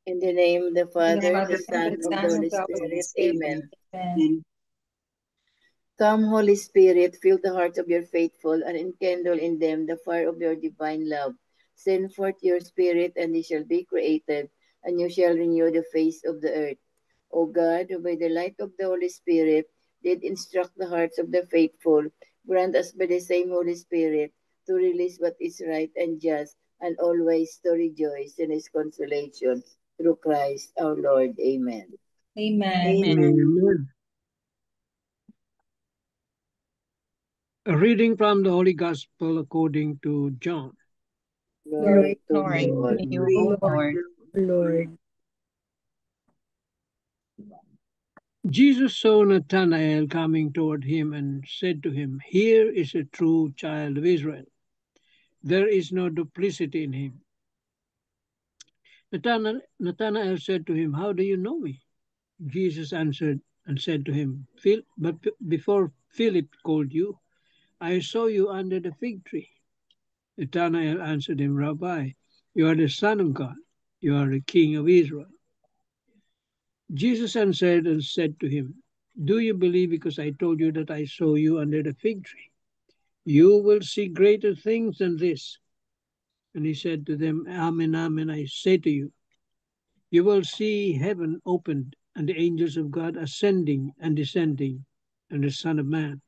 In the name of the In the name Father, of the the Father, Son, the of the Son, Holy of the Holy Spirit. Spirit. Amen. Amen. Come, Holy Spirit, fill the hearts of your faithful and enkindle in them the fire of your divine love. Send forth your Spirit, and they shall be created, and you shall renew the face of the earth. O God, who by the light of the Holy Spirit did instruct the hearts of the faithful, grant us by the same Holy Spirit to release what is right and just, and always to rejoice in his consolation. Through Christ our Lord. Amen. Amen. Amen. A reading from the Holy Gospel according to John. Glory Glory, to glory you, to Lord. you, O Lord. Lord. Jesus saw Nathanael coming toward him and said to him, "Here is a true child of Israel. There is no duplicity in him." Nathanael said to him, "How do you know me?" Jesus answered and said to him, "But before Philip called you, I saw you under the fig tree." Nathanael answered him, "Rabbi, you are the Son of God. You are the King of Israel." Jesus answered and said to him, "Do you believe because I told you that I saw you under the fig tree? You will see greater things than this." And he said to them, "Amen, amen, I say to you, you will see heaven opened and the angels of God ascending and descending on the Son of Man."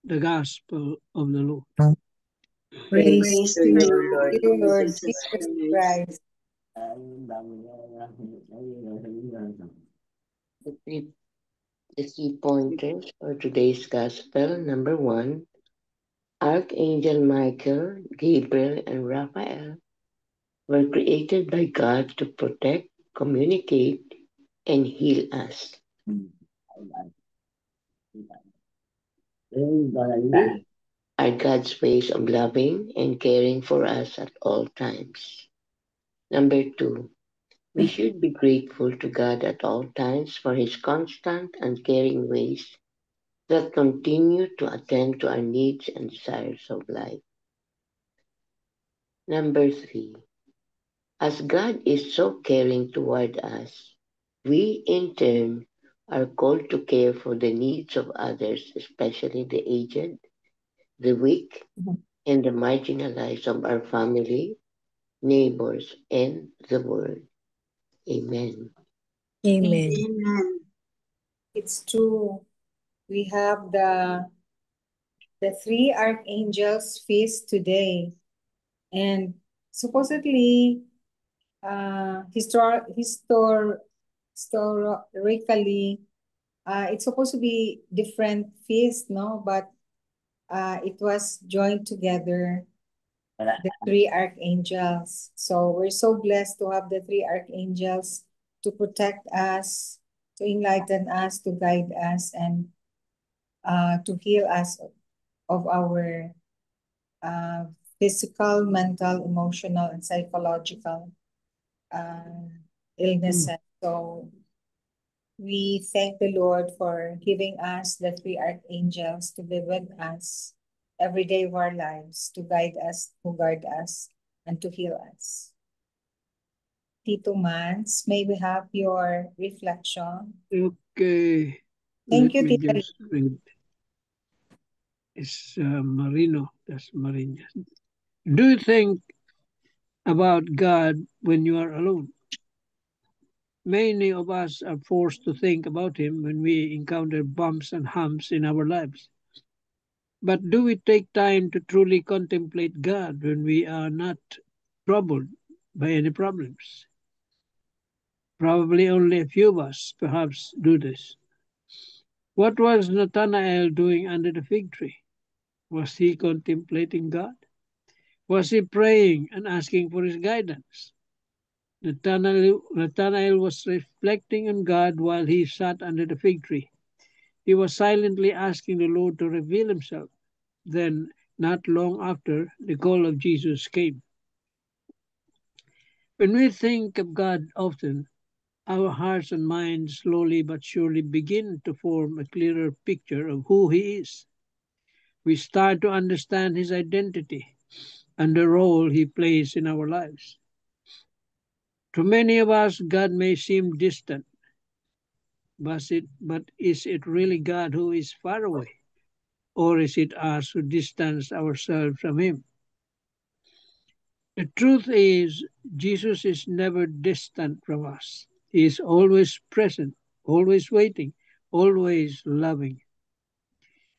The Gospel of the Lord. Praise Praise to to you, Lord you, Lord Jesus Jesus Christ. Christ. The key pointers for today's Gospel. Number 1, Archangel Michael, Gabriel, and Raphael were created by God to protect, communicate, and heal us. They are God's ways of loving and caring for us at all times. Number 2, we should be grateful to God at all times for His constant and caring ways that continue to attend to our needs and desires of life. Number 3, as God is so caring toward us, we in turn are called to care for the needs of others, especially the aged, the weak, and the marginalized of our family, neighbors, and the world. Amen. Amen. Amen. It's true. We have the three archangels feast today, and supposedly, historically, it's supposed to be different feast, no? But it was joined together, the three archangels. So we're so blessed to have the three archangels to protect us, to enlighten us, to guide us, and to heal us of our uh, physical, mental, emotional, and psychological uh, illnesses. So we thank the Lord for giving us the three archangels to be with us every day of our lives, to guide us, to guard us, and to heal us. Tito Mans, may we have your reflection? Okay, Thank let you, me Tita. just read. It's Marino. That's Marina. Do you think about God when you are alone? Many of us are forced to think about Him when we encounter bumps and humps in our lives. But do we take time to truly contemplate God when we are not troubled by any problems? Probably only a few of us perhaps do this. What was Nathanael doing under the fig tree? Was he contemplating God? Was he praying and asking for his guidance? Nathanael was reflecting on God while he sat under the fig tree. He was silently asking the Lord to reveal himself. Then, not long after, the call of Jesus came. When we think of God often, our hearts and minds slowly but surely begin to form a clearer picture of who He is. We start to understand His identity, and the role He plays in our lives. To many of us, God may seem distant, but is it really God who is far away? Or is it us who distance ourselves from Him? The truth is, Jesus is never distant from us. He is always present, always waiting, always loving.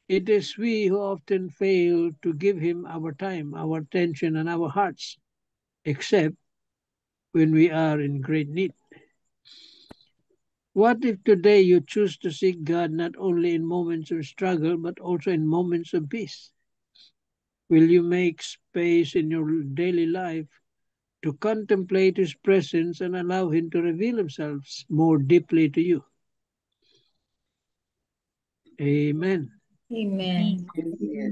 It is we who often fail to give Him our time, our attention, and our hearts, except when we are in great need. What if today you choose to seek God not only in moments of struggle, but also in moments of peace? Will you make space in your daily life to contemplate His presence and allow Him to reveal Himself more deeply to you? Amen. Amen. Yes.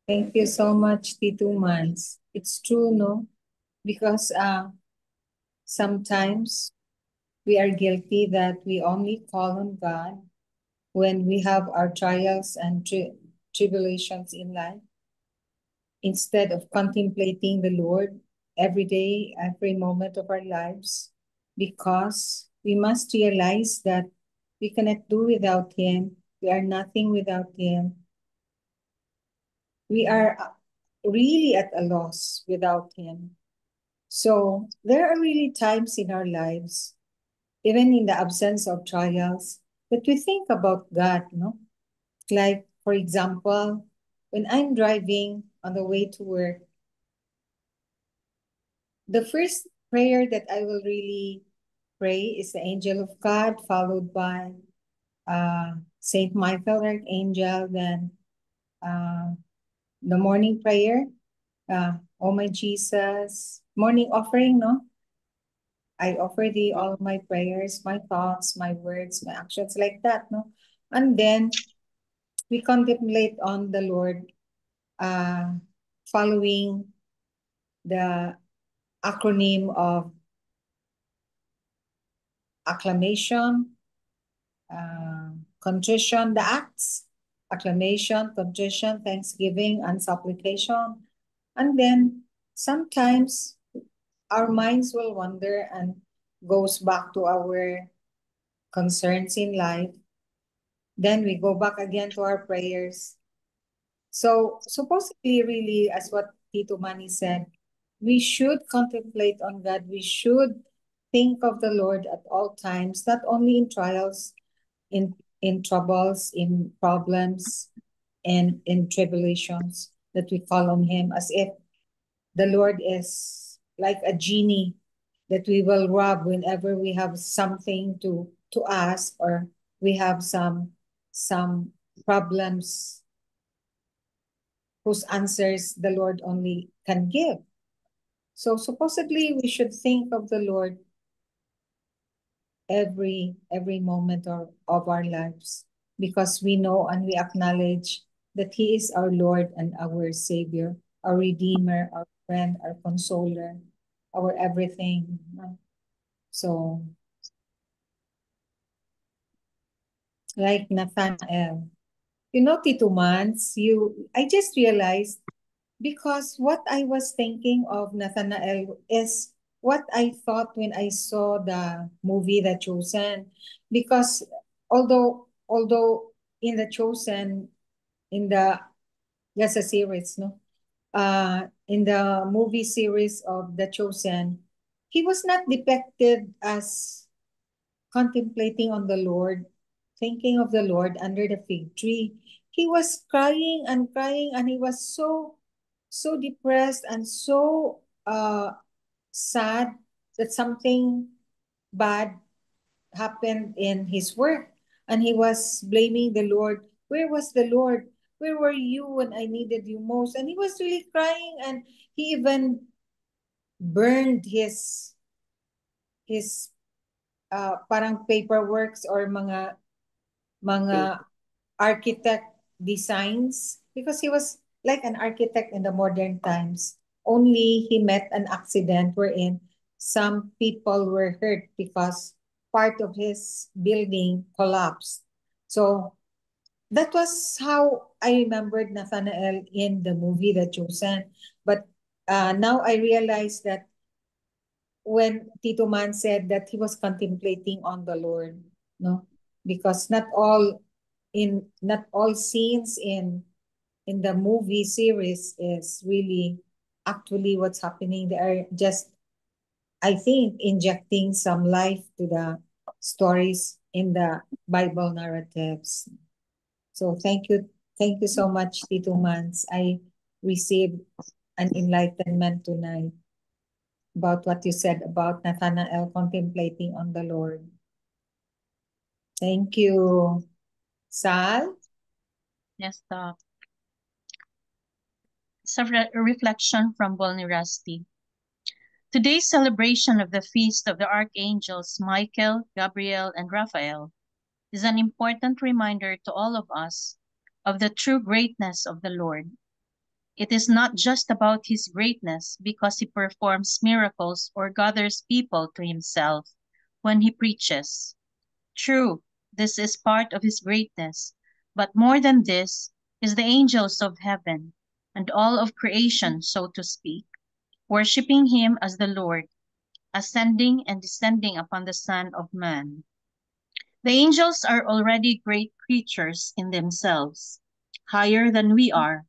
Thank you so much, Tito Mans. It's true, no? Because sometimes we are guilty that we only call on God when we have our trials and tribulations in life, instead of contemplating the Lord every day, every moment of our lives, because we must realize that we cannot do without Him. We are nothing without Him. We are really at a loss without Him. So there are really times in our lives, even in the absence of trials, that we think about God, no? Like, for example, when I'm driving on the way to work, the first prayer that I will really pray is the angel of God, followed by Saint Michael Archangel, then uh, the morning prayer, oh my Jesus, morning offering, no? I offer thee all my prayers, my thoughts, my words, my actions, like that, no? And then we contemplate on the Lord, following the acronym of acclamation, contrition, the acts, acclamation, contrition, thanksgiving, and supplication. And then sometimes our minds will wander and goes back to our concerns in life. Then we go back again to our prayers. So supposedly, really, as what Tito Manny said, we should contemplate on God. We should think of the Lord at all times, not only in trials, in troubles, in problems, and in tribulations, that we call on Him as if the Lord is like a genie that we will rub whenever we have something to ask, or we have some problems whose answers the Lord only can give. So supposedly we should think of the Lord every moment of our lives, because we know and we acknowledge that He is our Lord and our Savior, our Redeemer, our friend, our consoler, our everything. So, like Nathanael, Tito Mans, I just realized, because what I was thinking of Nathanael is what I thought when I saw the movie The Chosen. Because although in The Chosen, in the that's a series, no? In the movie series of The Chosen, he was not depicted as contemplating on the Lord, thinking of the Lord under the fig tree. He was crying, and he was so depressed and so sad that something bad happened in his work. And he was blaming the Lord. Where was the Lord? Where were you when I needed you most? And he was really crying, and he even burned his parang paperworks, or mga architect designs, because he was like an architect in the modern times. Only he met an accident wherein some people were hurt because part of his building collapsed. So that was how I remembered Nathanael in the movie The Chosen. But now I realize that when Tito Man said that he was contemplating on the Lord, no, because not all scenes in the movie series is really actually what's happening. They are just, I think, injecting some life to the stories in the Bible narratives. So thank you so much, Tito Mans. I received an enlightenment tonight about what you said about Nathanael contemplating on the Lord. Thank you. Sal? Yes, Doc. It's a reflection from Bolny Rusty. Today's celebration of the feast of the archangels Michael, Gabriel, and Raphael is an important reminder to all of us of the true greatness of the Lord. It is not just about his greatness because he performs miracles or gathers people to himself when he preaches. True, this is part of his greatness, but more than this is the angels of heaven and all of creation, so to speak, worshiping him as the Lord, ascending and descending upon the Son of Man. The angels are already great creatures in themselves, higher than we are,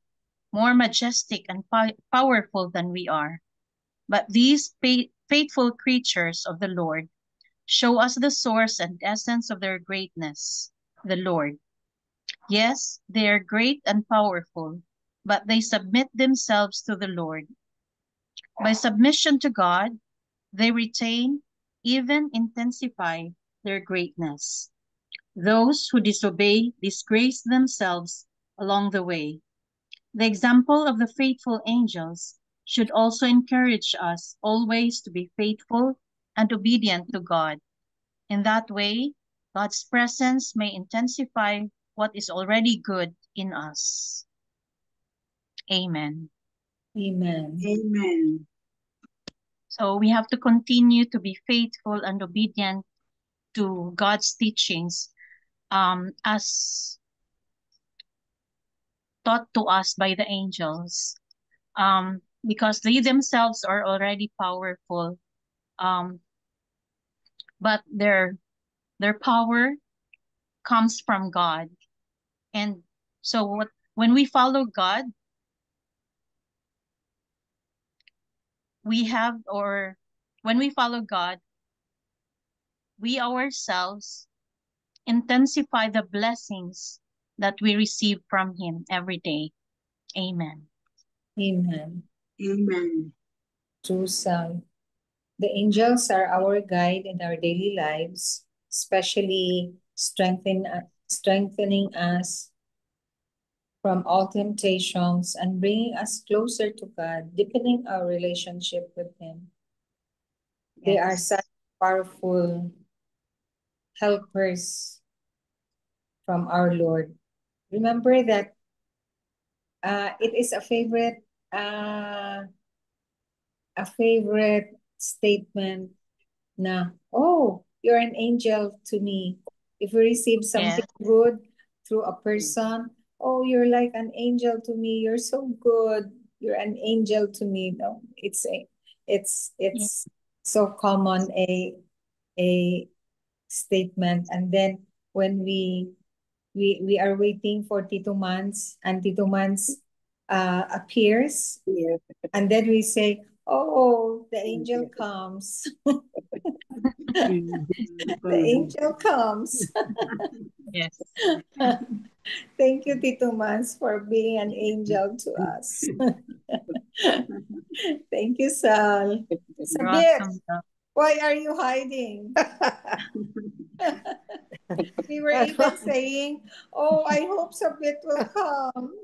more majestic and powerful than we are. But these faithful creatures of the Lord show us the source and essence of their greatness, the Lord. Yes, they are great and powerful, but they submit themselves to the Lord. By submission to God, they retain, even intensify their greatness. Those who disobey disgrace themselves along the way. The example of the faithful angels should also encourage us always to be faithful and obedient to God. In that way, God's presence may intensify what is already good in us. Amen. Amen. Amen. So we have to continue to be faithful and obedient to God's teachings as taught to us by the angels, because they themselves are already powerful, but their power comes from God. And so when we follow God, when we follow God, we ourselves intensify the blessings that we receive from him every day. Amen. Amen. Amen. True, Sal. The angels are our guide in our daily lives, especially strengthening us from all temptations and bringing us closer to God, deepening our relationship with him. They are Yes. such powerful helpers from our Lord. Remember that it is a favorite statement na, oh, you're an angel to me. If you receive something good through a person, oh, you're like an angel to me. You're so good. You're an angel to me. No, it's so common a statement. And then when we are waiting for Tito Mans and Tito Mans appears, Yeah. and then we say, oh, the angel comes. The angel comes. Yes. Thank you, Tito Mans, for being an angel to us. Thank you, Sal. You're Sabit, welcome, Doc. why are you hiding? We were even saying, oh, I hope Sabit will come.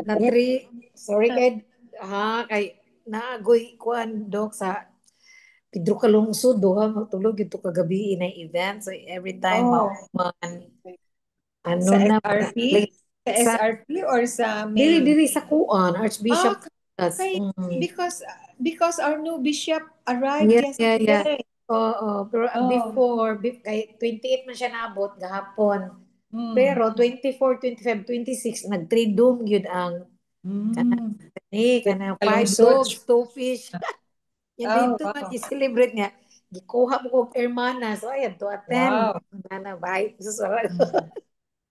Natri, sorry kay naagoy kuan dok sa Pedro Calungsod duha matulog ito kagabi na event, so every time Oh. mauman Sa na SRP? Sa sa SRP or sa dili main? sa kuan Archbishop Because our new bishop arrived yesterday. Pero Oh. kay 28 man siya naabot gahapon. Mm. Pero 24, 25, 26 nag-triduum gyud ang Kalungsod. Kana 5 dogs, 2 fish. Yung Oh, dito wow. man i-celebrate nga. Gikuha mo kong hermana. So, ayan, to attend. Wow. Nana, bye. Susura ko.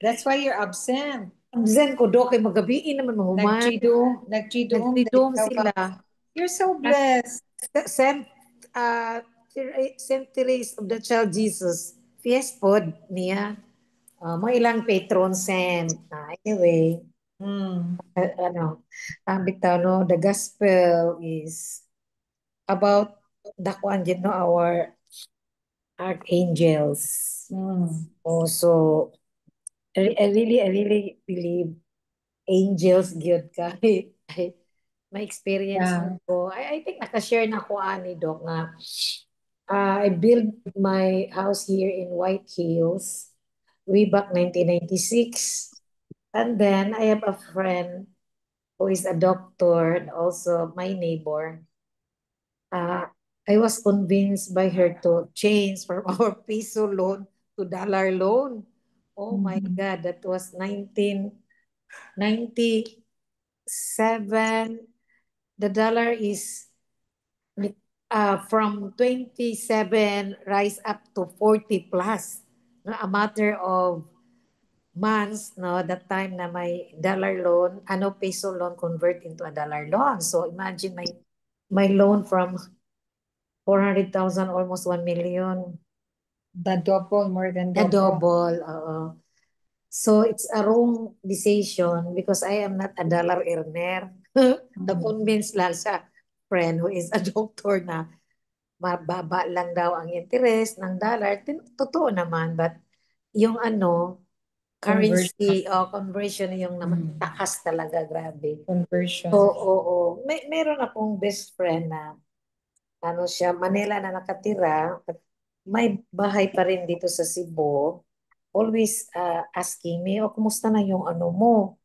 That's why you're absent. Zen ko, do, kay magabiin naman mahuman. Nag-tridom Nagtidom ikaw sila. You're so blessed. Saint, Saint Therese of the Child Jesus. Fies pod niya. Mga ilang patron saint. Anyway, ano, ang bitaw, no, the gospel is about the kwan, no, our archangels. Also, I really believe angels gyud ka. My experience Yeah. ko. I think nakashare na ko ani Doc nga I built my house here in White Hills way back 1996. And then I have a friend who is a doctor and also my neighbor. I was convinced by her to change from our peso loan to dollar loan. Oh my God, that was 1997. The dollar is from 27 rise up to 40 plus. No, a matter of months, no, that time na may dollar loan, peso loan convert into a dollar loan. So imagine my loan from 400,000 almost 1 million. The double, more than The double. double. So it's a wrong decision because I am not a dollar earner. Na-convince lang sa friend who is a doctor na mababa lang daw ang interest ng dollar. Totoo naman, but yung currency conversion yung takas talaga, grabe. Conversion. Oo. Meron akong best friend na siya, Manila na nakatira. May bahay pa rin dito sa Cebu. Always asking me, kumusta na yung mo?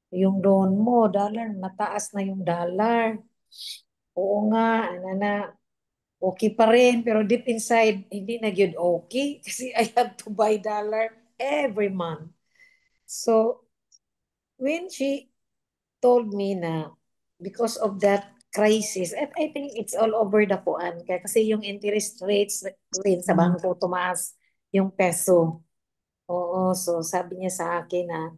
Yung loan mo, dollar, mataas na yung dollar. Oo nga, okay pa rin. Pero deep inside, hindi na yun okay. Kasi I have to buy dollar every month. So, when she told me na because of that crisis, and I think it's all over the kuan. Kasi yung interest rates rin sa bangko tumaas yung peso. Oo, so sabi niya sa akin na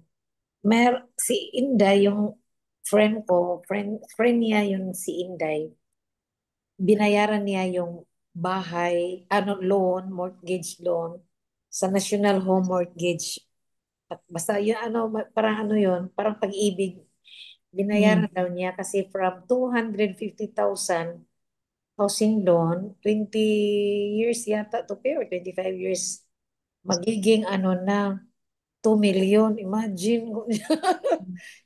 si Inday, yung friend ko, friend niya yung si Inday, binayaran niya yung bahay, loan, mortgage loan, sa National Home Mortgage. At basta yun, parang yun, parang pag-ibig, binayaran daw niya kasi from 250,000 housing loan, 20 years yata to pay or 25 years, magiging na, 2 million. Imagine.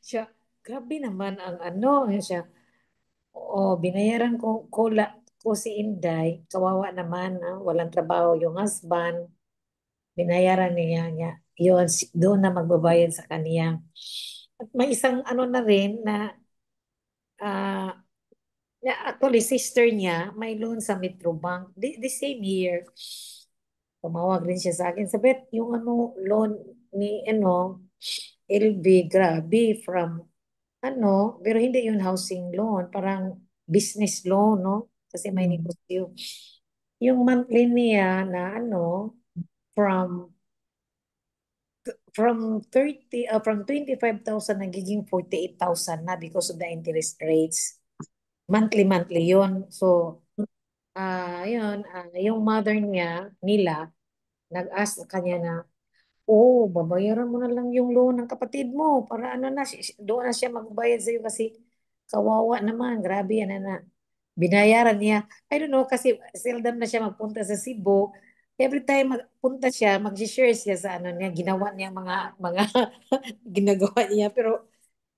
Siya, grabe naman ang siya. Oo, binayaran ko si Inday. Kawawa naman, walang trabaho yung husband. Binayaran niya. Yun, doon na magbabayad sa kanya. At may isang na rin na actually sister niya may loan sa Metrobank. The same year. Tumawag rin siya sa akin. Sabi, yung loan ni LB, grabe from pero hindi yun housing loan, parang business loan, no? Kasi may negosyo. Yung monthly niya na from from 25,000 nagiging 48,000 na because of the interest rates. Monthly yun. So, yung mother nila, nag-ask sa kanya na, babayaran mo na lang yung loan ng kapatid mo para doon na siya magbayad sa'yo kasi kawawa naman, grabe yan na. Binayaran niya. I don't know kasi seldom na siya magpunta sa Cebu. Every time magpunta siya, mag-share siya sa niya, ginawa niya mga ginagawa niya. Pero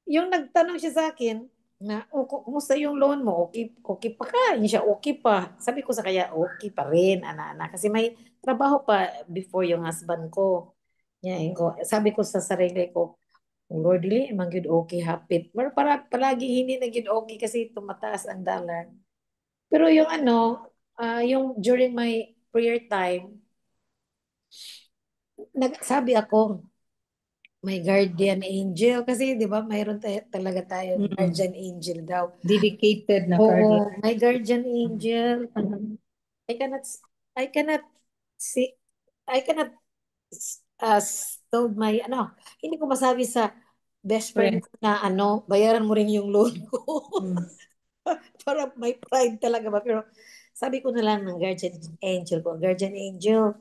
yung nagtanong siya sa akin, na, kumusta yung loan mo? Okay pa ka? Hindi siya okay pa. Sabi ko sa kanya, okay pa rin, ana. Kasi may trabaho pa before yung husband ko. Sabi ko sa sarili ko, Lord, dili, man good okay, happy. Pero palagi hindi na good okay kasi tumataas ang dollar. Pero yung yung during my prayer time, sabi ako, may guardian angel. Kasi, di ba, mayroon talaga tayo guardian angel daw. Dedicated na Oo, guardian. may guardian angel. I cannot, I cannot see, I cannot told my, hindi ko masabi sa best friend ko na, bayaran mo rin yung loan ko. Para may pride talaga ba. Pero sabi ko na lang ng guardian angel ko, guardian angel,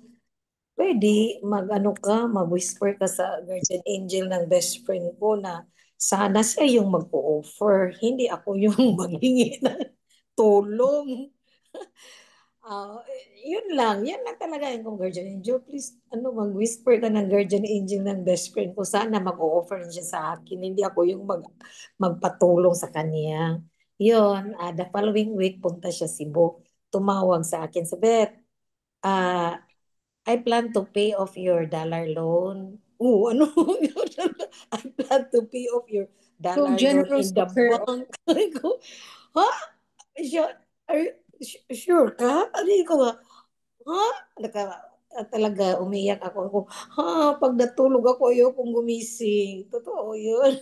pwede mag-whisper ka sa guardian angel ng best friend ko na sana siya yung mag-offer, hindi ako yung maghingi ng tulong. Yun lang talaga yung guardian angel. Please, mag-whisper ka ng guardian angel ng best friend ko. Sana mag-o-offer siya sa akin. Hindi ako yung magpatulong sa kanya. Yun, the following week, punta siya Cebu. Tumawag sa akin, sabi, I plan to pay off your dollar loan. Ano? I plan to pay off your dollar loan generous in the of her. bank. Ha? Are you sure ka? Ko ba? Ha? Talaga, umiyak ako. Pag natulog ako, ayokong gumising. Totoo yun.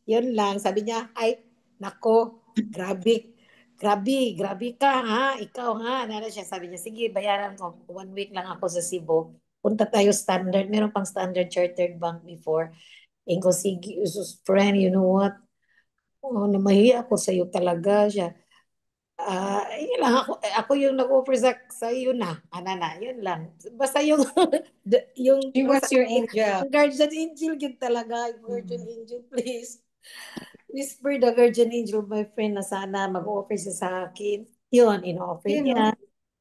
Yun lang. Sabi niya, ay, nako, grabe ka ha. Ikaw ha. Nana siya, sabi niya, sige, bayaran ko. 1 week lang ako sa Cebu. Punta tayo Standard. Meron pang Standard Chartered Bank before. Ko, sige, friend, you know what? Namahiya ako sa'yo talaga siya. Yun lang ako yung nag-offer sa iyo na. Yun lang. Basta yung yung She was your angel. guardian angel yun talaga. Guardian angel, please. Whisper the guardian angel, my friend, na sana mag-offer siya sa akin. Yun, in-offer niya.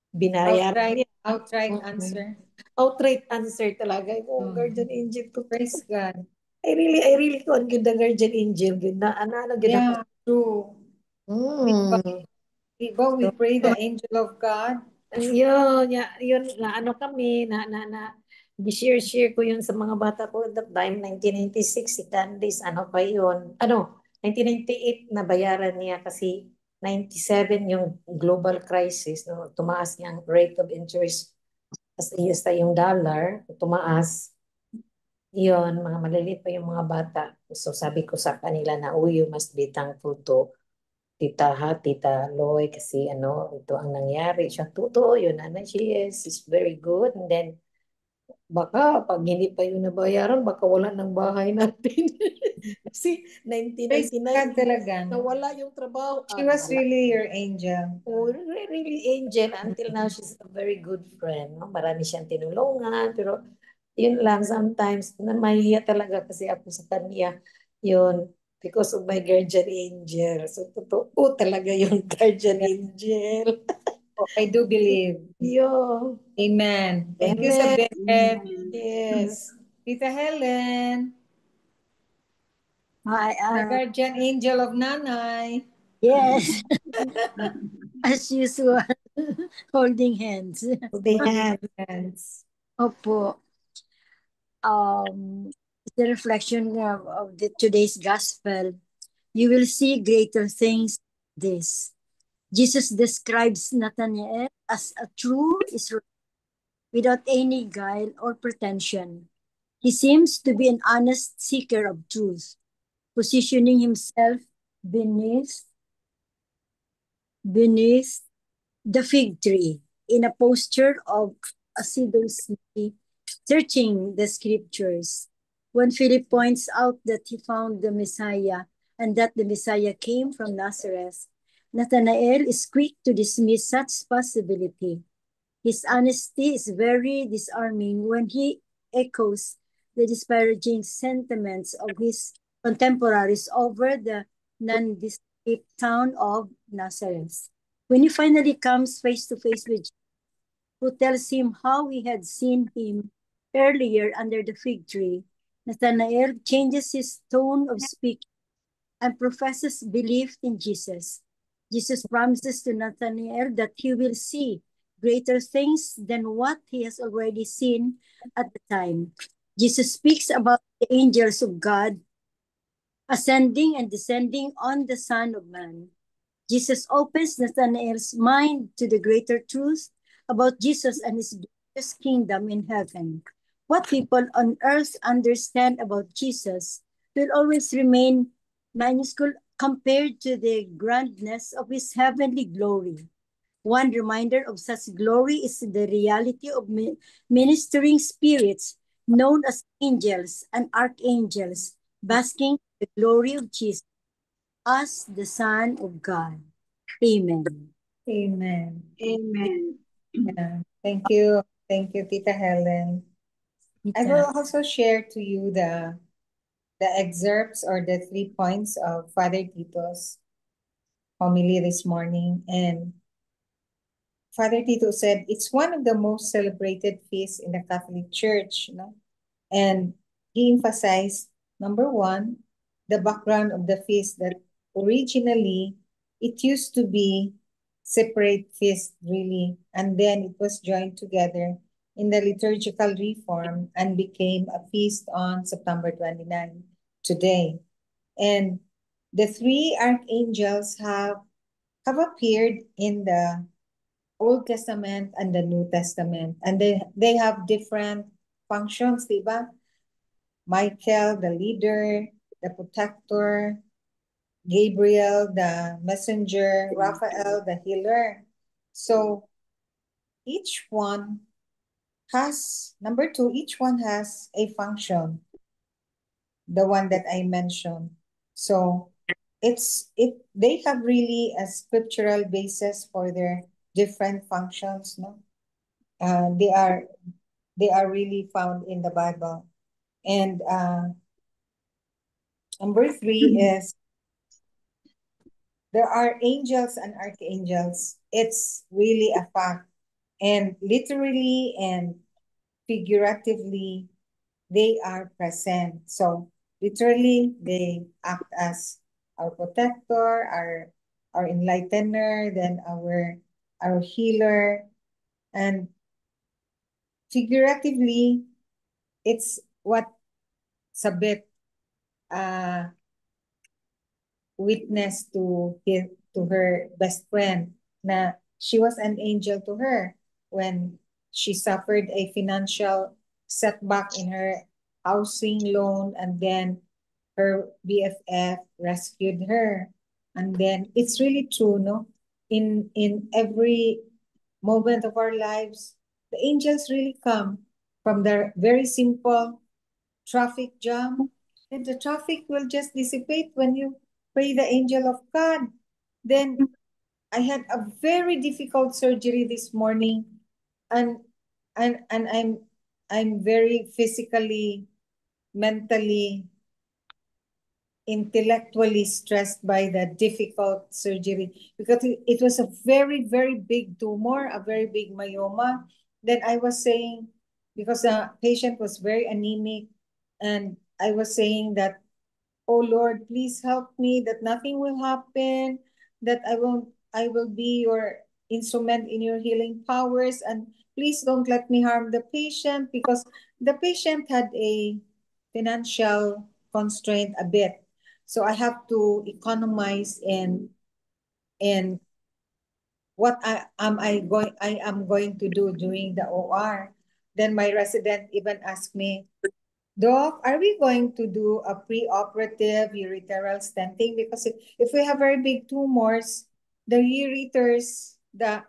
Binayaran niya. Outright answer. Outright answer talaga. Guardian angel to. Praise God. I really con good the guardian angel. Good na, Yeah, true. Diba, we pray the angel of God. Yun, kami, share ko yun sa mga bata ko at that time, 1996, si Candice, pa yun, 1998, nabayaran niya kasi 97 yung global crisis, no, tumaas niya ang rate of interest sa yung dollar, tumaas, yun, mga maliliit pa yung mga bata. So sabi ko sa kanila na, you must be thankful to Tita Loy, kasi ito ang nangyari. Siya, totoo yun, she is very good. And then, baka pag hindi pa yun nabayaran, baka wala ng bahay natin. Kasi 1999, talaga. nawala yung trabaho. She was really your angel. Really angel. Until now, she's a very good friend. No? Marami siyang tinulungan. Pero, yun lang, sometimes, mahihiya talaga kasi ako sa kanya. Yun, because of my guardian angel. So, totoo talaga yung guardian angel. I do believe. Yo. Amen. Thank you, Sabet. Yes. Tita Helen. Hi, The guardian angel of Nanay. yes. As usual, holding hands. Holding hands. Opo. The reflection of today's gospel, you will see greater things than this. Jesus describes Nathanael as a true Israelite without any guile or pretension. He seems to be an honest seeker of truth, positioning himself beneath the fig tree in a posture of assiduously searching the scriptures. When Philip points out that he found the Messiah and that the Messiah came from Nazareth, Nathanael is quick to dismiss such possibility. His honesty is very disarming when he echoes the disparaging sentiments of his contemporaries over the nondescript town of Nazareth. When he finally comes face to face with Jesus, who tells him how he had seen him earlier under the fig tree, Nathanael changes his tone of speaking and professes belief in Jesus. Jesus promises to Nathanael that he will see greater things than what he has already seen at the time. Jesus speaks about the angels of God ascending and descending on the Son of Man. Jesus opens Nathanael's mind to the greater truth about Jesus and his glorious kingdom in heaven. what people on earth understand about Jesus will always remain minuscule compared to the grandness of his heavenly glory. One reminder of such glory is the reality of ministering spirits known as angels and archangels, basking in the glory of Jesus as the Son of God. Amen. Amen. Amen. Yeah. Thank you. Thank you, Tita Helen. I will also share to you the excerpts or the 3 points of Father Tito's homily this morning. And Father Tito said it's one of the most celebrated feasts in the Catholic Church. And he emphasized, number one, the background of the feast, that originally it used to be separate feast really, and then it was joined together in the liturgical reform and became a feast on September 29 today. And the three archangels have appeared in the Old Testament and the New Testament, and they have different functions, diba? Michael, the leader, the protector, Gabriel, the messenger, Raphael, the healer. So each one has, number two, each one has a function, the one that I mentioned. So they have really a scriptural basis for their different functions, no? They are really found in the Bible. And number three is there are angels and archangels. It's really a fact. And literally and figuratively, they are present. So literally, they act as our protector, our enlightener, then our healer. And figuratively, it's what Sabet witness to her best friend, na she was an angel to her when she suffered a financial setback in her housing loan, and then her BFF rescued her. And then it's really true, no? In every moment of our lives, the angels really come from the very simple traffic jam, and the traffic will just dissipate when you pray the angel of God. Then I had a very difficult surgery this morning, and I'm very physically, mentally, intellectually stressed by the difficult surgery because it was a very, very big tumor, a very big myoma. Then I was saying, because the patient was very anemic, and I was saying that, oh Lord, please help me that nothing will happen, that I will be your instrument in your healing powers, and please don't let me harm the patient, because the patient had a financial constraint a bit. So I have to economize in what I am going to do during the OR. Then my resident even asked me, Doc, are we going to do a pre-operative ureteral stenting? Because if we have very big tumors, the ureters, the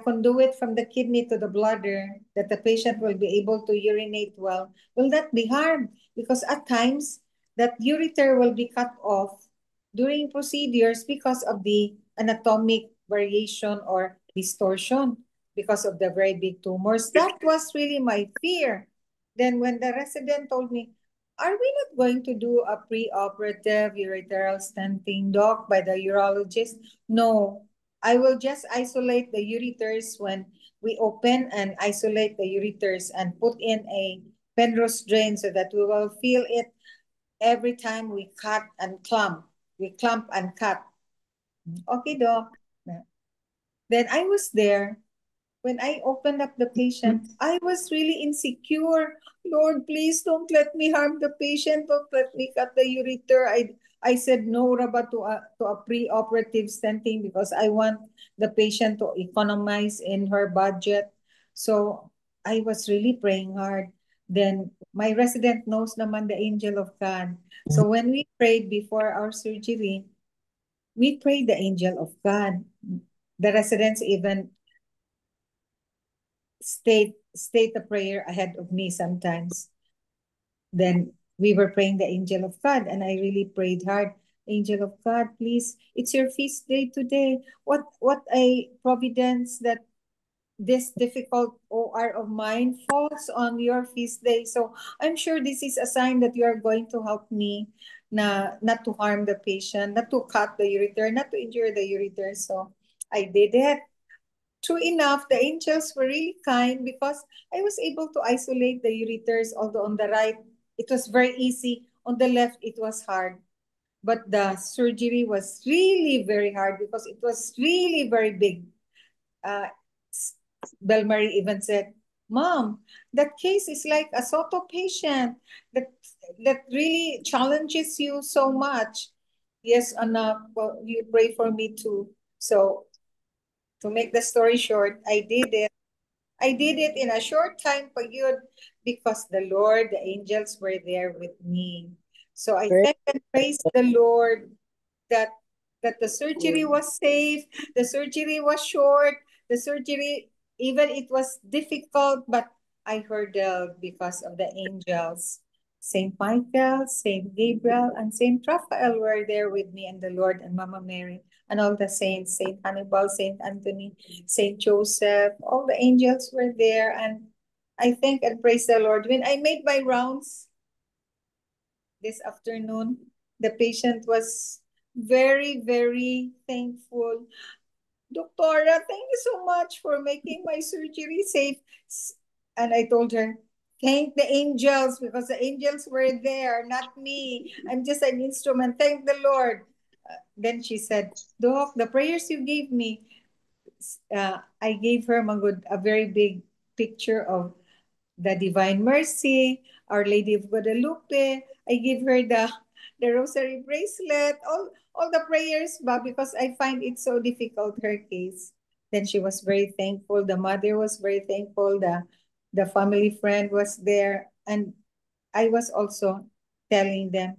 conduit from the kidney to the bladder, that the patient will be able to urinate well, will that be harmed? Because at times, that ureter will be cut off during procedures because of the anatomic variation or distortion because of the very big tumors. That was really my fear. Then when the resident told me, are we not going to do a pre-operative ureteral stenting, doc, by the urologist? No, I will just isolate the ureters when we open and isolate the ureters and put in a Penrose drain so that we will feel it every time we cut and clamp. We clamp and cut. Okay, doc. Then I was there. When I opened up the patient, I was really insecure. Lord, please don't let me harm the patient. Don't let me cut the ureter. I said no, Rabba, to a pre-operative stenting because I want the patient to economize in her budget. So I was really praying hard. Then my resident knows naman the angel of God. So when we prayed before our surgery, we prayed the angel of God. The residents even state a prayer ahead of me sometimes. Then we were praying the angel of God, and I really prayed hard. Angel of God, please, it's your feast day today. What a providence that this difficult OR of mine falls on your feast day. So I'm sure this is a sign that you are going to help me not to harm the patient, not to cut the ureter, not to injure the ureter. So I did it. True enough, the angels were really kind because I was able to isolate the ureters, although on the right, it was very easy. On the left, it was hard. But the surgery was really very hard because it was really very big. Belmarie even said, Mom, that case is like a Soto patient that really challenges you so much. Yes, anak, well, you pray for me too. So to make the story short, I did it. I did it in a short time period because the Lord, the angels were there with me. So I thank and praise the Lord that the surgery was safe, the surgery was short, the surgery, even it was difficult, but I hurdled because of the angels. Saint Michael, Saint Gabriel, and Saint Raphael were there with me, and the Lord and Mama Mary, and all the saints, Saint Hannibal, Saint Anthony, Saint Joseph, all the angels were there, and I thank and praise the Lord. When I made my rounds this afternoon, the patient was very, very thankful. Doctora, thank you so much for making my surgery safe. And I told her, thank the angels because the angels were there, not me. I'm just an instrument. Thank the Lord. Then she said, Doc, the prayers you gave me, I gave her a very big picture of the Divine Mercy, Our Lady of Guadalupe. I gave her the rosary bracelet, all the prayers, but because I find it so difficult, her case. Then she was very thankful. The mother was very thankful. The family friend was there. And I was also telling them,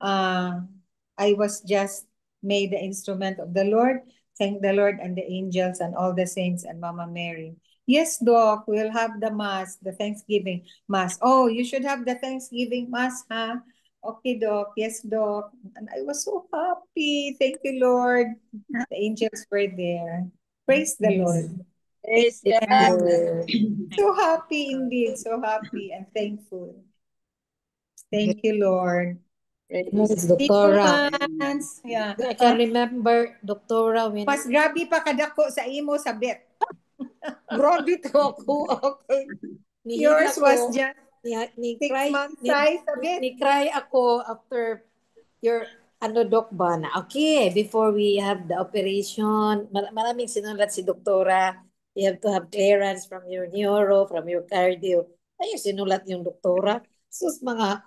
I was just made the instrument of the Lord. Thank the Lord and the angels and all the saints and Mama Mary. Yes, Doc, we'll have the Mass, the Thanksgiving Mass. Oh, you should have the Thanksgiving Mass, huh? Okay, Doc. Yes, Doc. And I was so happy. Thank you, Lord. The angels were there. Praise the Lord. Praise God. So happy indeed. So happy and thankful. Thank you, Lord. Yes, Thank you, Doctora. Hans. Yeah. I can remember, Doctora, when Mas grabe pa kadako sa imo sa bet. grabe to ako. Okay. Nihila Yours was ko. just Ni 6 cry, months size sa bet. ni cry ako after your doc ba na. Okay, before we have the operation, maraming sinulat si doktora. You have to have clearance from your neuro, from your cardio. Ayun, sinulat yung doktora. Sus, mga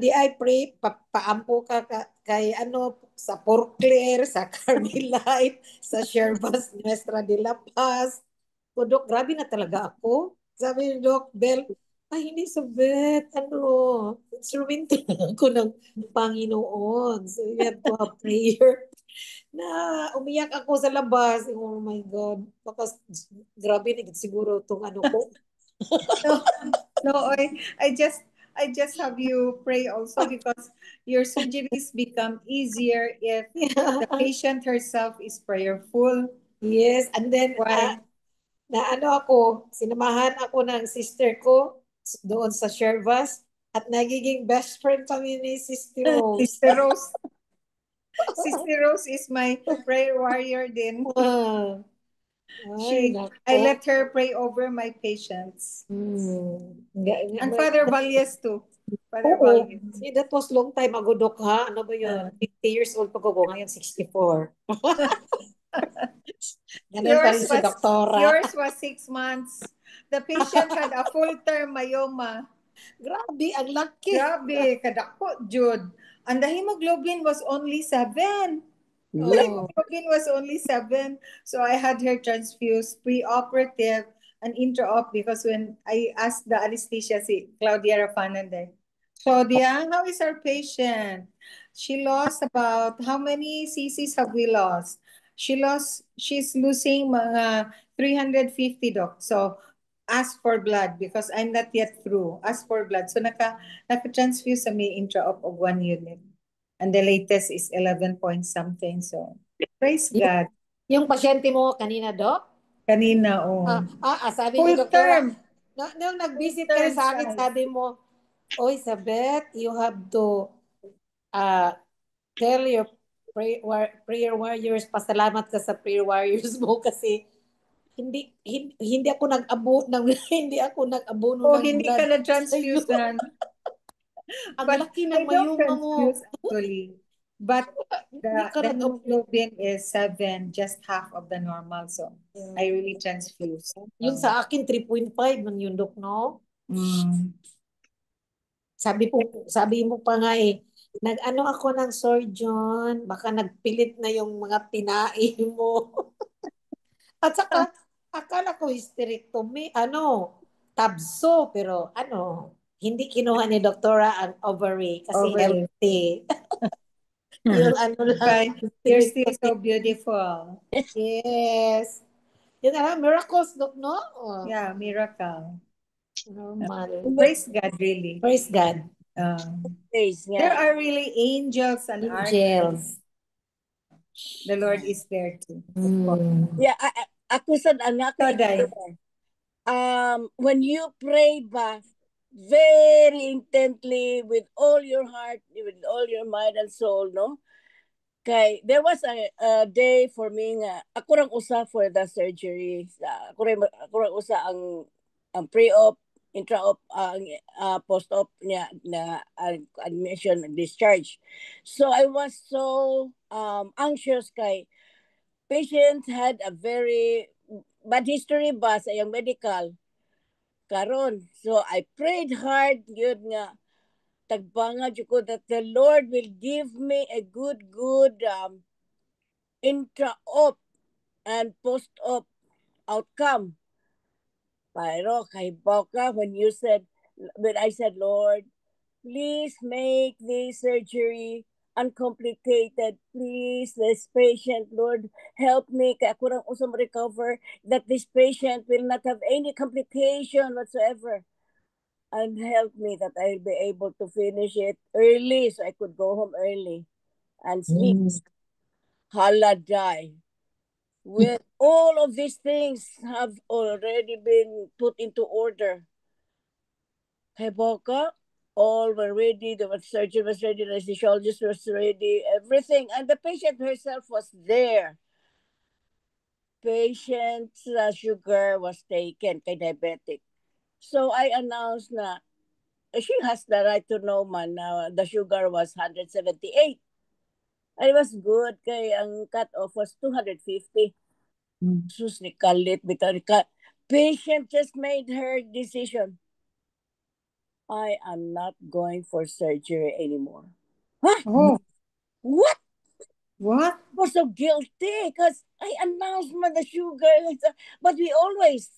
di ay pray, paampo kay sa Porclair, sa Carmelite, sa Shervas Nuestra de La Paz. O, Dok, grabe na talaga ako. Sabi ni Doc Bell, ay, hindi sabit. Instrumento lang ako ng Panginoon. So, you have to have prayer. Na umiyak ako sa labas. Oh my God. Tapos, grabe na siguro itong ko. No, I just have you pray also because your surgeries become easier if the patient herself is prayerful. Yes, and then, Why? sinamahan ako ng sister ko doon sa Shervas at nagiging best friend kami ni Sister Rose. Sister Rose. Sister Rose is my prayer warrior din. I let her pray over my patients. And Father Valles too. Father Valles. See, that was long time ago, Doc, ha? Ano ba yun? 50 years old pa ko, ngayon 64. Ganun pa rin si Doktora. Yours was 6 months. The patient had a full-term myoma. Grabe, ang laki. Grabe, kadako, Jude. And the hemoglobin was only 7. The hemoglobin was only 7. So I had her transfused pre-operative. an intra-op because when I asked the anesthesia, si Claudia Rafanande, Claudia, how is our patient? She lost about, how many cc's have we lost? She's losing mga 350, doc. So, ask for blood because I'm not yet through. Ask for blood. So, naka-transfuse sa may intra-op of 1 unit. And the latest is 11 point something. So, praise God. Yung pasyente mo kanina, Doc? Kanina, oh. Sabi ni Full Dr. term. Nung nag-visit Full ka term sa akin, size. sabi mo, Oy, Sabet, you have to tell your prayer warriors, pasalamat ka sa prayer warriors mo kasi hindi ako nag-abo ng hindi ako nag-abono Oh, ng hindi blood ka na-transfusean. Ang But laki I ng don't mayuma mo. transfuse actually. But Hindi ka the nag-abo. hemoglobin is 7, just half of the normal. So I really transfuse. Yung sa akin, 3.5 man yung Dok, no? Mm. Sabi mo pa nga nag-ano ako ng surgeon, baka nagpilit na yung mga tinae mo. At saka, akala ko hysterectomy, tabso, pero hindi kinuha ni doktora ang ovary kasi Ovary. healthy. Yung lang. You're still so beautiful. Yes. Yung miracles, Dok, no? Yeah, miracle. Normal. Praise God, really. Praise God. There are really angels and Angels. The Lord is there too. Yeah, ako sad anak ko. When you pray ba very intently with all your heart, with all your mind and soul, no? Kay there was a day for me nga ako rang usa for the surgery. Ako rang usa ang pre-op, intra-op, post-op niya na admission and discharge. So I was so anxious kay patient had a very bad history ba sa iyang medical karon. So I prayed hard yun nga tagbanga jud ko that the Lord will give me a good intra-op and post-op outcome. Pero kay Boka, when I said, Lord, please make this surgery uncomplicated. Please, this patient, Lord, help me. Kaya ako lang usang recover that this patient will not have any complication whatsoever. And help me that I'll be able to finish it early so I could go home early and sleep. Haladay. When all of these things have already been put into order. Hey, Boka, all were ready. The surgeon was ready. The anesthesiologist was ready. Everything. And the patient herself was there. Patient's sugar was taken kay diabetic. So I announced na she has the right to know man na the sugar was 178. And it was good kay ang cut-off was 250. Sus ni kalit bitaw ni patient just made her decision. I am not going for surgery anymore. Huh? Oh. What? What? I was so guilty because I announced the sugar. But we always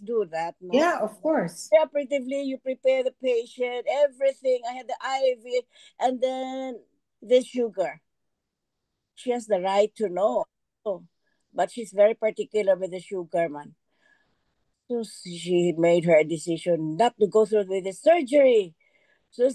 do that. No? Yeah, of course. Operatively, you prepare the patient, everything. I had the IV and then the sugar. She has the right to know. But she's very particular with the sugar, man. So she made her decision not to go through with the surgery. So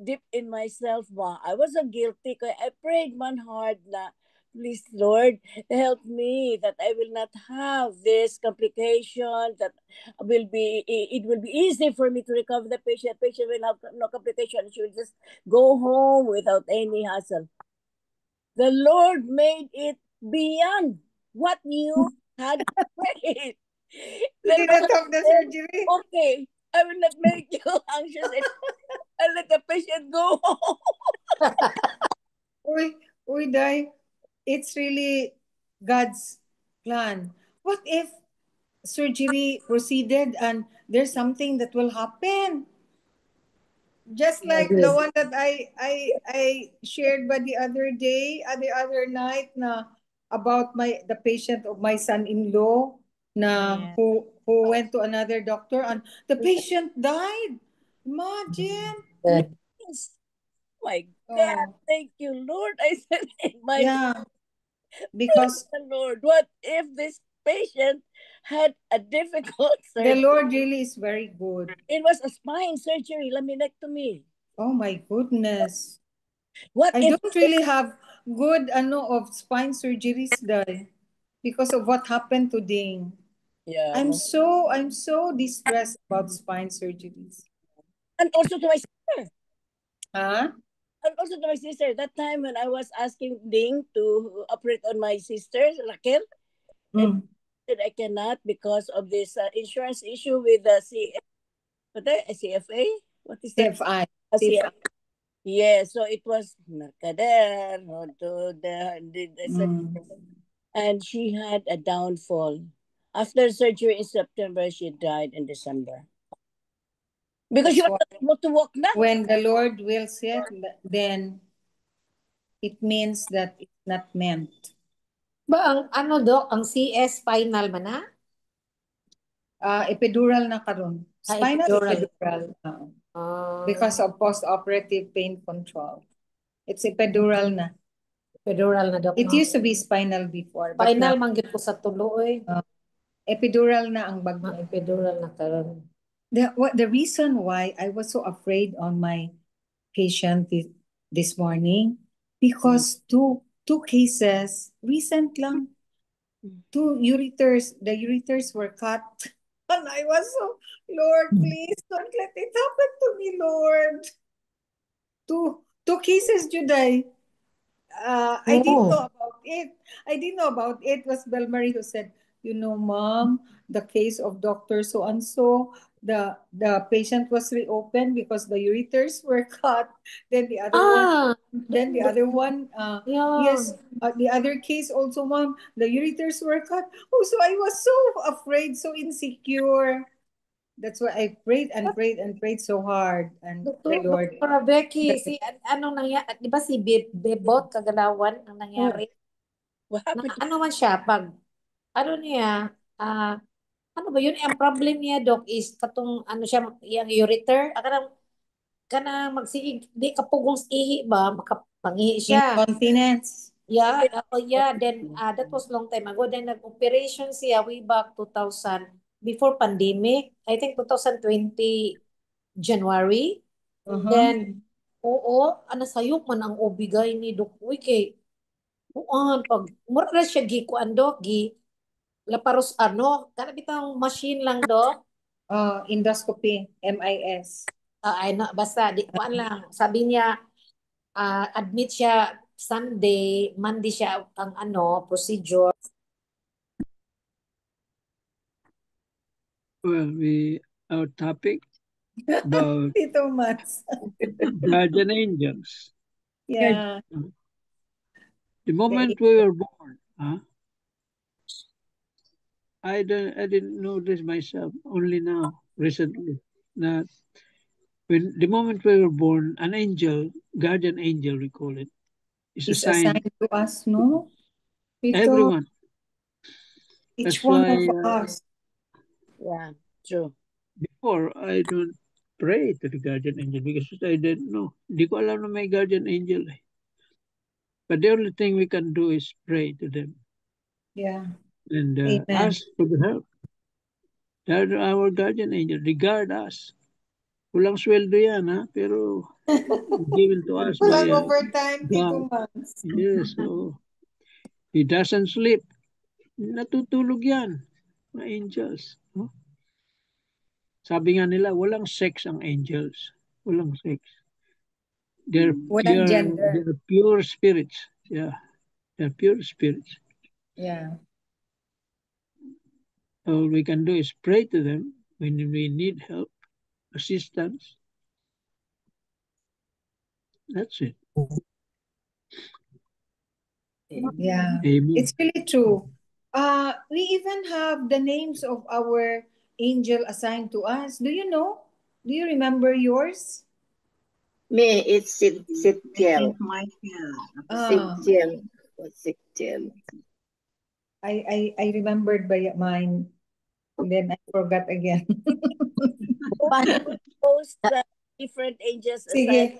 deep in myself, I was so guilty. I prayed man hard na, please, Lord, help me that I will not have this complication, that it will be easy for me to recover the patient. The patient will have no complication. She will just go home without any hassle. The Lord made it beyond what you had prayed. You did not have the surgery? Okay, I will not make you anxious and let the patient go home. Uy, Day, it's really God's plan. What if surgery proceeded and there's something that will happen? Just like the one that I shared by the other day, the other night na about the patient of my son-in-law na who went to another doctor and the patient died. Imagine. Yes. My God, Oh, thank you, Lord. I said, my yeah, because Lord, what if this patient had a difficult the surgery? Lord really is very good. It was a spine surgery, laminectomy. Oh my goodness. What I if don't really have good of spine surgeries done because of what happened to Ding. yeah, I'm so distressed about spine surgeries. and also to my sister. Huh? And also to my sister. That time when I was asking Ding to operate on my sister, Raquel, and Mm. said I cannot because of this insurance issue with the CFA. What is that? CFI. CFA. Yeah, so it was Mercader to the Mm. and she had a downfall. After surgery in September, she died in December. Because she That's was why not able to walk na. when the Lord wills it, then it means that it's not meant. Ba ang Dok, ang CS final man na? Epidural na karon. Spinal Epidural. epidural. Because of post-operative pain control. It's epidural na. Epidural na, Dok. It used to be spinal before. But Final now, man gyud ko sa tuloy. epidural na ang bago. Epidural na karon. The reason why I was so afraid on my patient this morning, because two cases, recent lang, two ureters, the ureters were cut. And I was so, Lord, please don't let it happen to me, Lord. Two cases, Juday. I didn't know about it. I didn't know about it. It was Belmarie who said, Mom, the case of Dr. So-and-so, the patient was reopened because the ureters were cut. Then the other one, yes, the other case also, Mom, the ureters were cut. Oh, so I was so afraid, so insecure. That's why I prayed and prayed and prayed so hard. And the Lord. Dr. Becky, anong nangyari? Di ba si Bebot Kagalawan ang nangyari? What happened? Ano man siya, ano niya, ano ba yun? Ang problem niya, Doc, is katong, siya, yung ureter, kanang magsiig, di kapugong ihi ba, makapangihi siya. Incontinence. Yeah, then that was long time ago. Then nag-operation siya way back 2000, before pandemic, I think 2020 January. Then, sayok man ang obigay ni Dok. Uy, kay, pag, mura na siya gikuan, Dok, laparos, kanabitang machine lang, Dok. Endoscopy, MIS. Basta, di ko lang. Sabi niya, admit siya Sunday, Monday siya ang procedure. Well, our topic about Tito Mats. guardian angels. Yeah. The moment we were born, I didn't know this myself. Only now, recently, that when the moment we were born, an angel, guardian angel, we call it, is It's assigned to us, no? everyone. Each That's one why of us. Yeah, true. before I don't pray to the guardian angel because I didn't know. Di ko alam na may guardian angel. But the only thing we can do is pray to them. Yeah. And Amen. ask for the help. They're our guardian angel. Regard us. Walang sweldo yan, ha? Pero given to us by Walang overtime, Tito God. Mats. Yes, so he doesn't sleep. Natutulog yan. Mga angels. No? Sabi nga nila, walang sex ang angels. Walang sex. They're pure spirits. Yeah. They're pure spirits. Yeah. All we can do is pray to them when we need help, assistance. That's it. Yeah. Amen. It's really true. We even have the names of our angel assigned to us. Do you know? Do you remember yours? Me, it's Sittiel. Sittiel. I remembered by mine. And then I forgot again. Post different angels aside. Sige.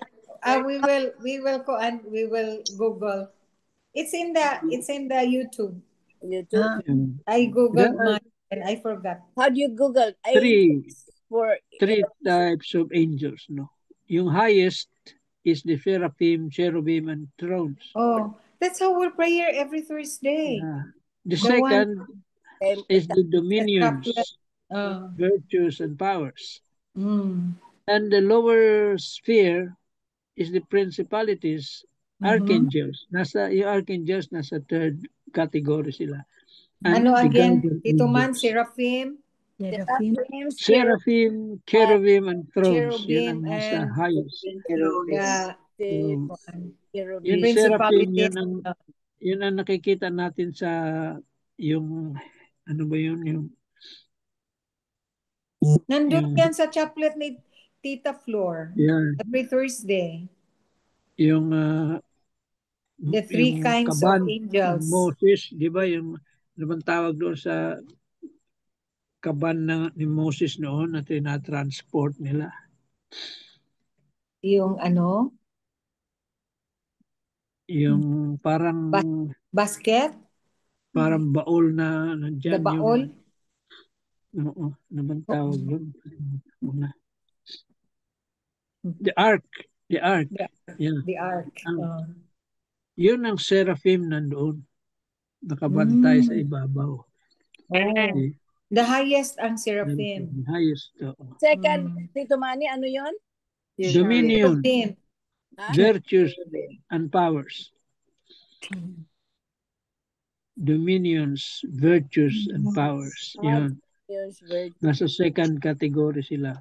We will Google. It's in the YouTube. YouTube. I Googled There are mine and I forgot. How do you Google three for types of angels, no? Yung highest is the seraphim, cherubim, and thrones. Oh, that's our prayer every Thursday. Yeah. The The one- second is the dominions, Oh. virtues, and powers. Mm. And the lower sphere is the principalities, archangels. Yung archangels, nasa third category sila. And Ano the again? guardian Tito Man, angels. Seraphim, Seraphim, cherubim, and thrones. Yun Cherubim, ang nasa and highest. Yung seraphim, yun ang nakikita natin sa yung ano ba yun? Yung nandun yan sa chaplet ni Tita Flor. Yeah. Every Thursday. Yung the three kinds of angels. Moses, di ba yung ano bang tawag doon sa kaban ni Moses noon na tinatransport nila? Yung ano? Yung parang basket? Parang baol na nandyan. The baol? Oo, ano bang tawag doon? The ark. The ark. Yeah. The ark. Yun ang seraphim nandoon. Nakabantay sa ibabaw. Oh. The highest ang seraphim. The highest. Second, Tito Manny, ano yun? Dominion, virtues, and powers. Dominions, virtues, and powers. Yun. Nasa second category sila.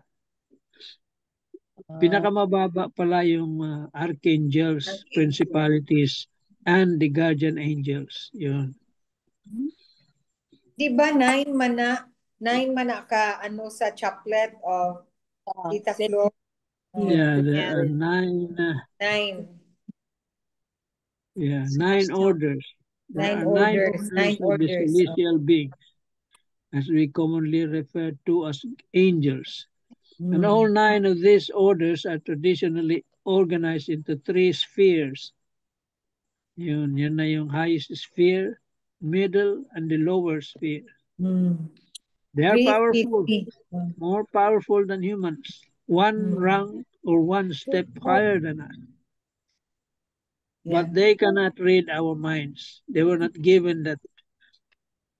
Pinakamababa pala yung archangels, principalities, and the guardian angels. Yun. Di ba nine mana ka ano sa chaplet of Tita Flor? Yeah, there are nine. Yeah, 9 orders. There are nine orders of the celestial beings, as we commonly refer to as angels. And all 9 of these orders are traditionally organized into 3 spheres. Yun na yung highest sphere, middle, and the lower sphere. They are powerful, more powerful than humans. One rank or one step higher than us. But they cannot read our minds. They were not given that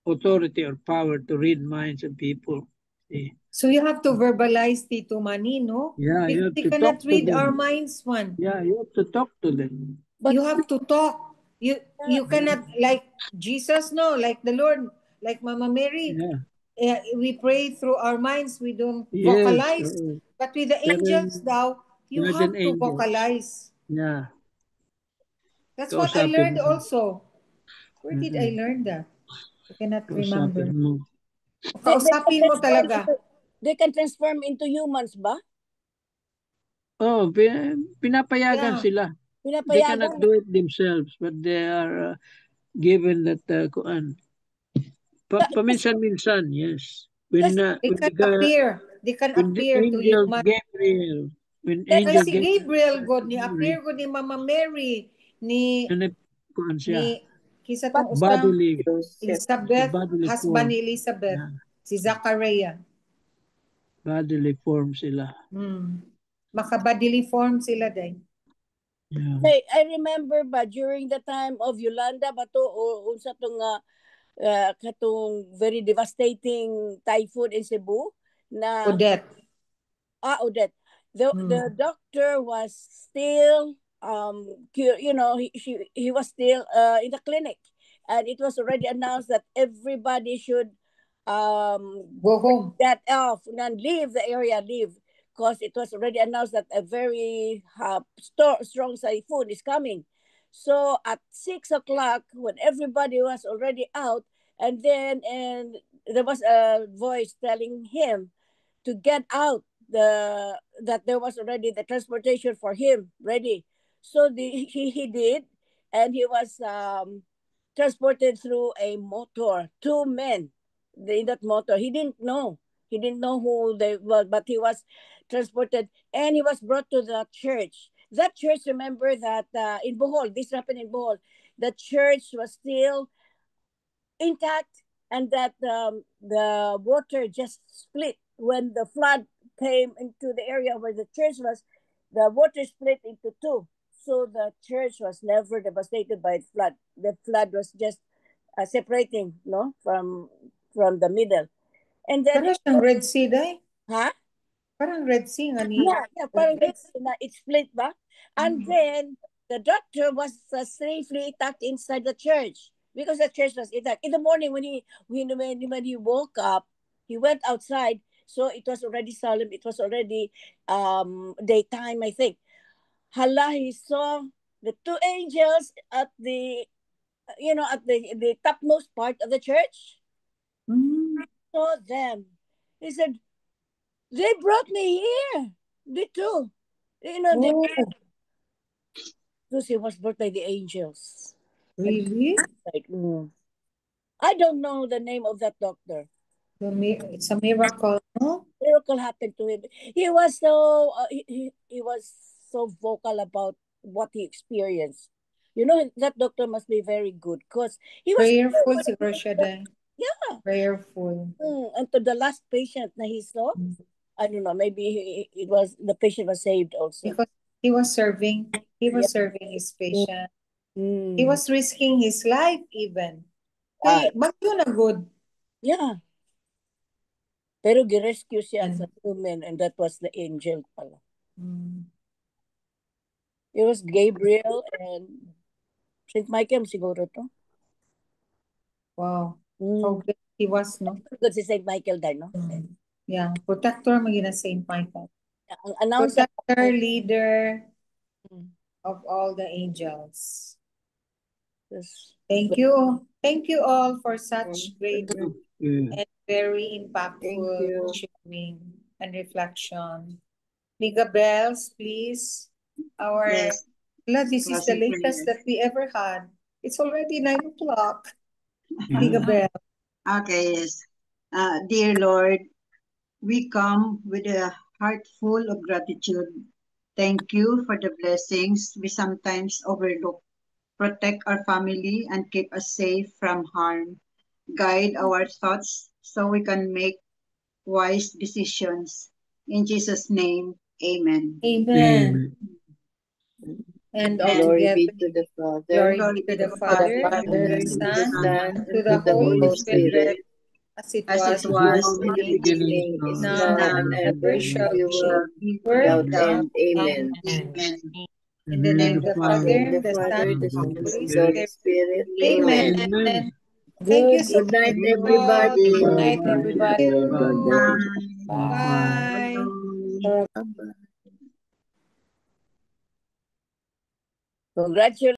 authority or power to read minds of people. See? So you have to verbalize, Tito Manny, no? Yeah, you have they to cannot talk read to them. our minds, one. Yeah, you have to talk to them. But you have to talk. You cannot, like Jesus, no, like the Lord, like Mama Mary. Yeah. We pray through our minds. We don't vocalize. But with the angels, you have to vocalize. Yeah. That's what I learned also. Where did I learn that? I cannot remember. Kausapin mo talaga. They can transform into humans ba? Oh, pinapayagan sila. They cannot do it themselves, but they are given that paminsan-minsan, yes. When they can appear to humans. Gabriel, when angel si Gabriel God ni appear God ni Mama Mary ni kisa tong Elizabeth, husband ni Elizabeth, si Zachariah. Bodily form sila. Maka-bodily form sila din. Yeah. Hey, I remember ba during the time of Yolanda ba to o unsa tong katong very devastating typhoon in Cebu na Odette. Odette. The doctor was still he was still in the clinic, and it was already announced that everybody should go home, get off and leave the area, because it was already announced that a very strong typhoon is coming. So at 6 o'clock, when everybody was already out, and there was a voice telling him to get out, that there was already the transportation for him ready. So he did, and he was transported through a motor. 2 men in that motor. He didn't know. He didn't know who they were, but he was transported and he was brought to the church. That church, remember that in Bohol, this happened in Bohol, the church was still intact, and that the water just split when the flood came into the area where the church was. The water split into two, so the church was never devastated by flood. The flood was just separating, no, from the middle, and then Parang siyang Red Sea, day. huh? Parang Red Sea nga ni. Yeah, parang it split ba? And then the doctor was safely tucked inside the church because the church was intact. In the morning when he woke up, he went outside. So it was already solemn. It was already daytime, I think. Hala, he saw the two angels at the the topmost part of the church. Saw them. He said, they brought me here. They too. Because he was brought by the angels. Really? Like, I don't know the name of that doctor. It's a miracle, no? Miracle happened to him. He was so he was so vocal about what he experienced. That doctor must be very good because he was Prayerful siguro siya, day. Yeah. Prayerful. And to the last patient na he saw, I don't know, maybe the patient was saved also. Because he was serving his patient. He was risking his life even. Kay, bagyo na good. Yeah. Pero gi-rescue siya sa human, and that was the angel pala. It was Gabriel and St. Michael siguro to. Wow. How great he was, no? Good si St. Michael din, no? Yeah, protector magina St. Michael. Announcer, protector, leader of all the angels. yes. Thank you. Thank you all for such great and very impactful sharing and reflection. Liga Bells, please. This is the latest that we ever had. It's already 9 o'clock. Liga Bell. Okay, yes. Dear Lord, we come with a heart full of gratitude. Thank you for the blessings we sometimes overlook. Protect our family and keep us safe from harm. Guide our thoughts so we can make wise decisions. In Jesus' name, amen. Amen. And all Glory be together, to the Father, glory be to the Father, and to the Son, and to the Holy Spirit, as it was in the beginning, is now, now, and ever shall will be, be, without without end. Amen. In the name of the Father, The Father, the Son, and and the Holy the Holy Spirit. Spirit. Amen. Amen. Thank you so Good night, much. everybody. Good night, everybody. Bye. Bye. Congratulations.